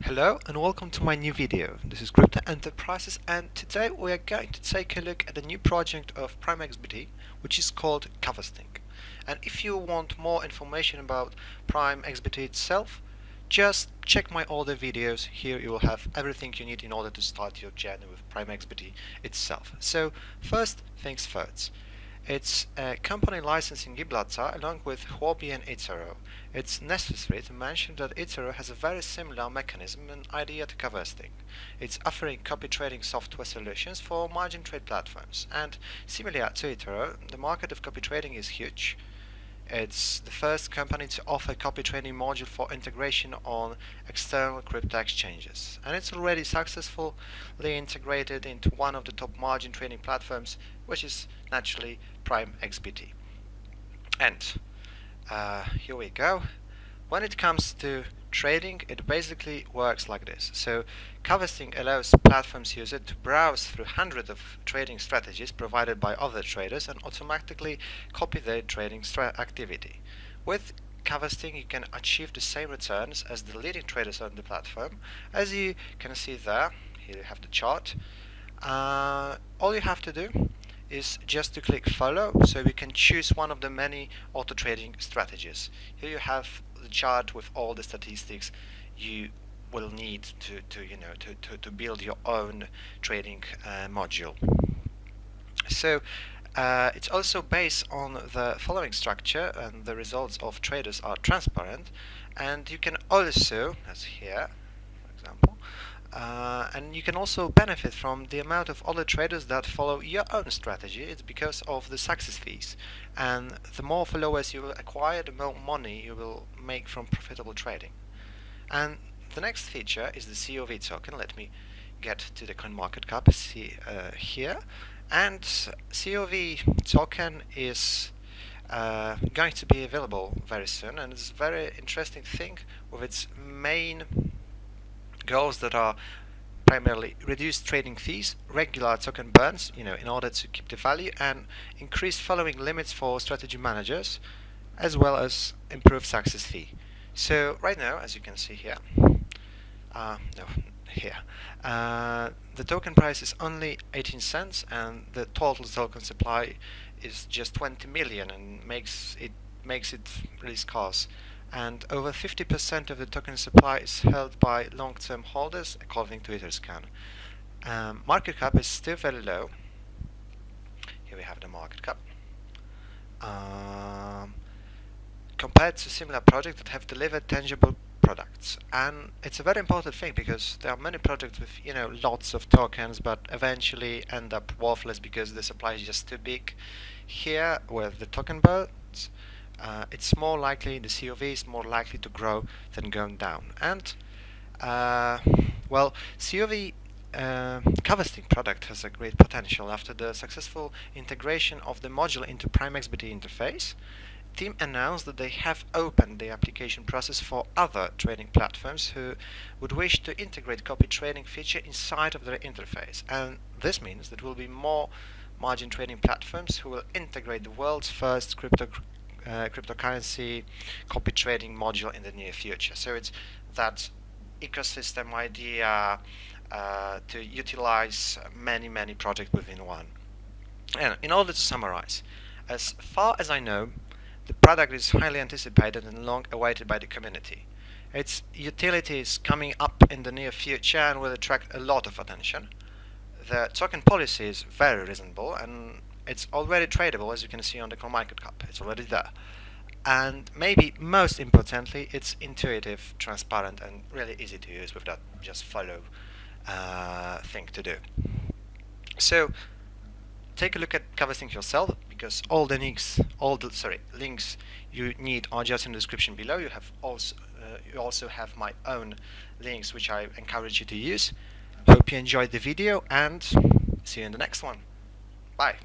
Hello and welcome to my new video. This is Crypto Enterprises, and today we are going to take a look at a new project of PrimeXBT which is called Covesting. And if you want more information about PrimeXBT itself, just check my older videos. Here you will have everything you need in order to start your journey with PrimeXBT itself. So first things first. It's a company licensing Gibraltar along with Huobi and Itero. It's necessary to mention that Itero has a very similar mechanism and idea to Covesting. It's offering copy trading software solutions for margin trade platforms, and similar to Itero, the market of copy trading is huge. It's the first company to offer copy trading module for integration on external crypto exchanges, and it's already successfully integrated into one of the top margin trading platforms, which is naturally PrimeXBT. And here we go. When it comes to trading, it basically works like this. So Covesting allows platforms user to browse through hundreds of trading strategies provided by other traders and automatically copy their trading activity. With Covesting, you can achieve the same returns as the leading traders on the platform. As you can see there, here you have the chart. All you have to do is just to click follow, so we can choose one of the many auto trading strategies. Here you have the chart with all the statistics you will need to build your own trading module. So it's also based on the following structure, and the results of traders are transparent, and you can also, as here for example, and you can also benefit from the amount of other traders that follow your own strategy. It's because of the success fees, and the more followers you will acquire, the more money you will make from profitable trading. And the next feature is the COV token. Let me get to the CoinMarketCap here, and COV token is going to be available very soon, and it's a very interesting thing with its main goals that are primarily reduce trading fees, regular token burns, in order to keep the value, and increase following limits for strategy managers, as well as improve success fee. So right now, as you can see here, the token price is only 18 cents, and the total token supply is just 20 million, and makes it really scarce. And over 50% of the token supply is held by long-term holders, according to Etherscan. Market cap is still very low. Here we have the market cap. Compared to similar projects that have delivered tangible products. And it's a very important thing, because there are many projects with lots of tokens but eventually end up worthless because the supply is just too big. Here with the token birds, it's more likely, the COV is more likely to grow than going down. And well, COV Covesting product has a great potential. After the successful integration of the module into PrimeXBT interface, team announced that they have opened the application process for other trading platforms who would wish to integrate copy trading feature inside of their interface. And this means that there will be more margin trading platforms who will integrate the world's first cryptocurrency copy trading module in the near future. So it's that ecosystem idea to utilize many projects within one. And in order to summarize, as far as I know, the product is highly anticipated and long awaited by the community. Its utility is coming up in the near future and will attract a lot of attention. The token policy is very reasonable, and it's already tradable, as you can see on the CoinMarketCap. It's already there. And maybe most importantly, it's intuitive, transparent, and really easy to use with that just follow thing to do. So take a look at Covesting yourself, because all the links you need are just in the description below. You also have my own links, which I encourage you to use. Hope you enjoyed the video, and see you in the next one. Bye.